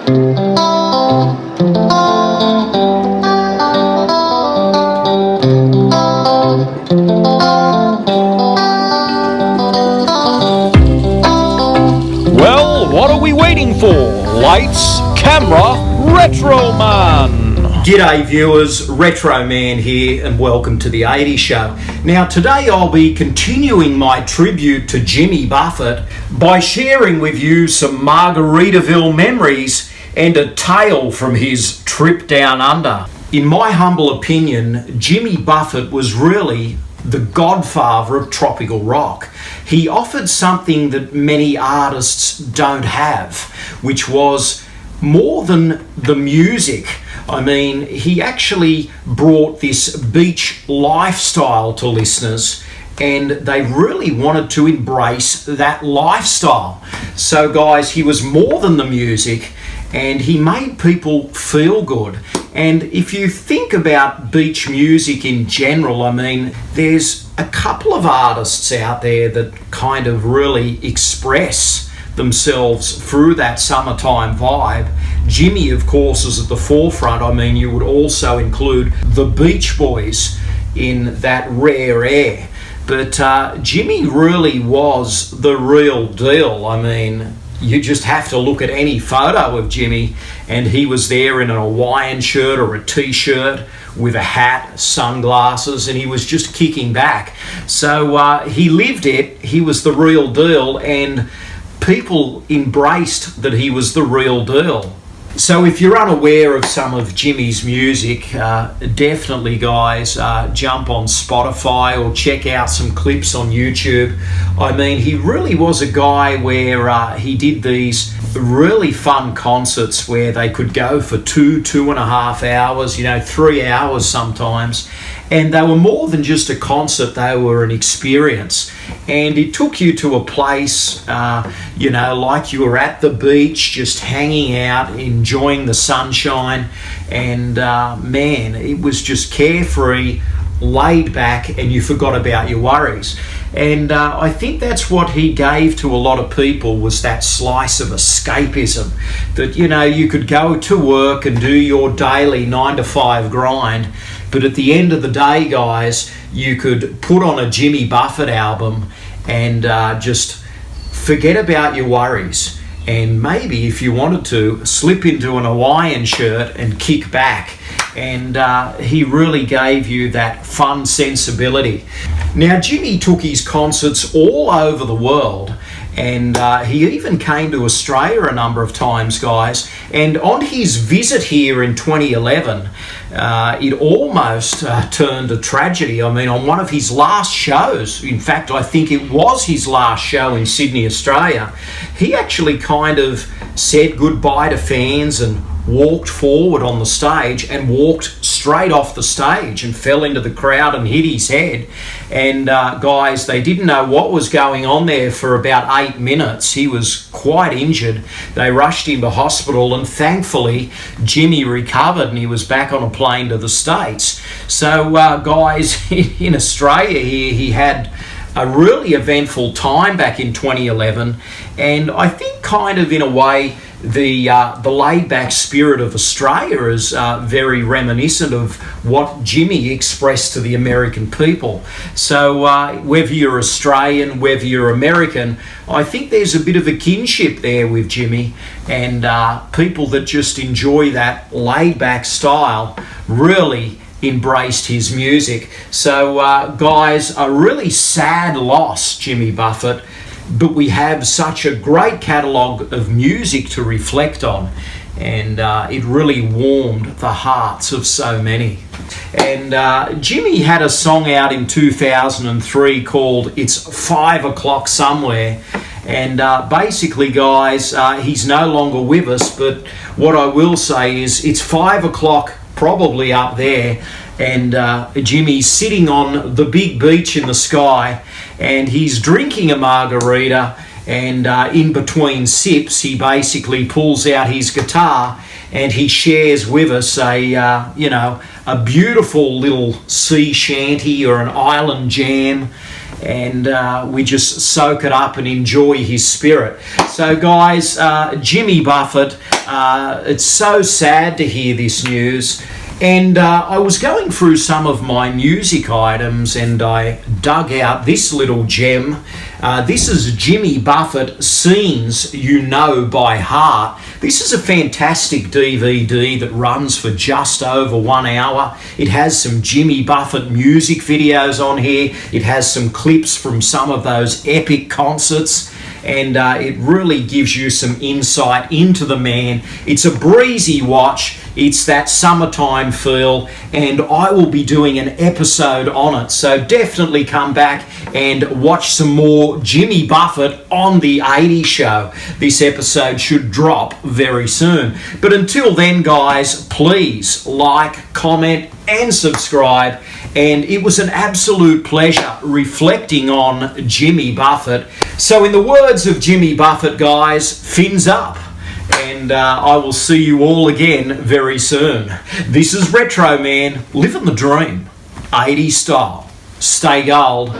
Well, what are we waiting for? Lights, camera, Retro Man! G'day viewers, Retro Man here and welcome to the 80s Show. Now today I'll be continuing my tribute to Jimmy Buffett by sharing with you some Margaritaville memories and a tale from his trip down under. In my humble opinion, Jimmy Buffett was really the godfather of tropical rock. He offered something that many artists don't have, which was more than the music. I mean, he actually brought this beach lifestyle to listeners, and they really wanted to embrace that lifestyle. So guys, he was more than the music, and he made people feel good. And if you think about beach music in general, I mean, there's a couple of artists out there that kind of really express themselves through that summertime vibe. Jimmy, of course, is at the forefront. I mean, you would also include the Beach Boys in that rare air. But Jimmy really was the real deal. I mean, you just have to look at any photo of Jimmy and he was there in an Hawaiian shirt or a t-shirt with a hat, sunglasses, and he was just kicking back. So he lived it, he was the real deal, and people embraced that he was the real deal. So if you're unaware of some of Jimmy's music, definitely guys, jump on Spotify or check out some clips on YouTube. I mean, he really was a guy where he did these really fun concerts where they could go for 2.5 hours, 3 hours sometimes. And they were more than just a concert, they were an experience. And it took you to a place, like you were at the beach, just hanging out, enjoying the sunshine. And man, it was just carefree, laid back, and you forgot about your worries. And I think that's what he gave to a lot of people, was that slice of escapism. That, you could go to work and do your daily 9-to-5 grind, but at the end of the day, guys, you could put on a Jimmy Buffett album and just forget about your worries. And maybe, if you wanted to, slip into an Hawaiian shirt and kick back. And he really gave you that fun sensibility. Now, Jimmy took his concerts all over the world, and he even came to Australia a number of times, guys. And on his visit here in 2011, it almost turned to tragedy. I mean, on one of his last shows, in fact, I think it was his last show in Sydney, Australia, he actually kind of said goodbye to fans and walked forward on the stage and walked straight off the stage and fell into the crowd and hit his head. And guys, they didn't know what was going on there for about 8 minutes. He was quite injured. They rushed him to hospital, and thankfully Jimmy recovered and he was back on a plane to the States. So guys, in Australia here, he had a really eventful time back in 2011, and I think kind of in a way the laid-back spirit of Australia is very reminiscent of what Jimmy expressed to the American people. So whether you're Australian, whether you're American, I think there's a bit of a kinship there with Jimmy, and people that just enjoy that laid-back style really embraced his music. So guys, a really sad loss, Jimmy Buffett, but we have such a great catalogue of music to reflect on, and it really warmed the hearts of so many. And Jimmy had a song out in 2003 called It's 5 O'Clock Somewhere, and basically guys, he's no longer with us, but what I will say is it's 5 o'clock probably up there, and Jimmy's sitting on the big beach in the sky, and he's drinking a margarita, and in between sips he basically pulls out his guitar and he shares with us a beautiful little sea shanty or an island jam. and we just soak it up and enjoy his spirit. So guys, Jimmy Buffett, it's so sad to hear this news. And I was going through some of my music items and I dug out this little gem. This is Jimmy Buffett Scenes You Know by Heart. This is a fantastic DVD that runs for just over 1 hour. It has some Jimmy Buffett music videos on here. It has some clips from some of those epic concerts. And it really gives you some insight into the man. It's a breezy watch. It's that summertime feel, and I will be doing an episode on it. So definitely come back and watch some more Jimmy Buffett on the 80 Show. This episode should drop very soon. But until then, guys, please like, comment, and subscribe. And it was an absolute pleasure reflecting on Jimmy Buffett. So in the words of Jimmy Buffett, guys, fins up. And I will see you all again very soon. This is Retro Man, living the dream, 80s style. Stay gold.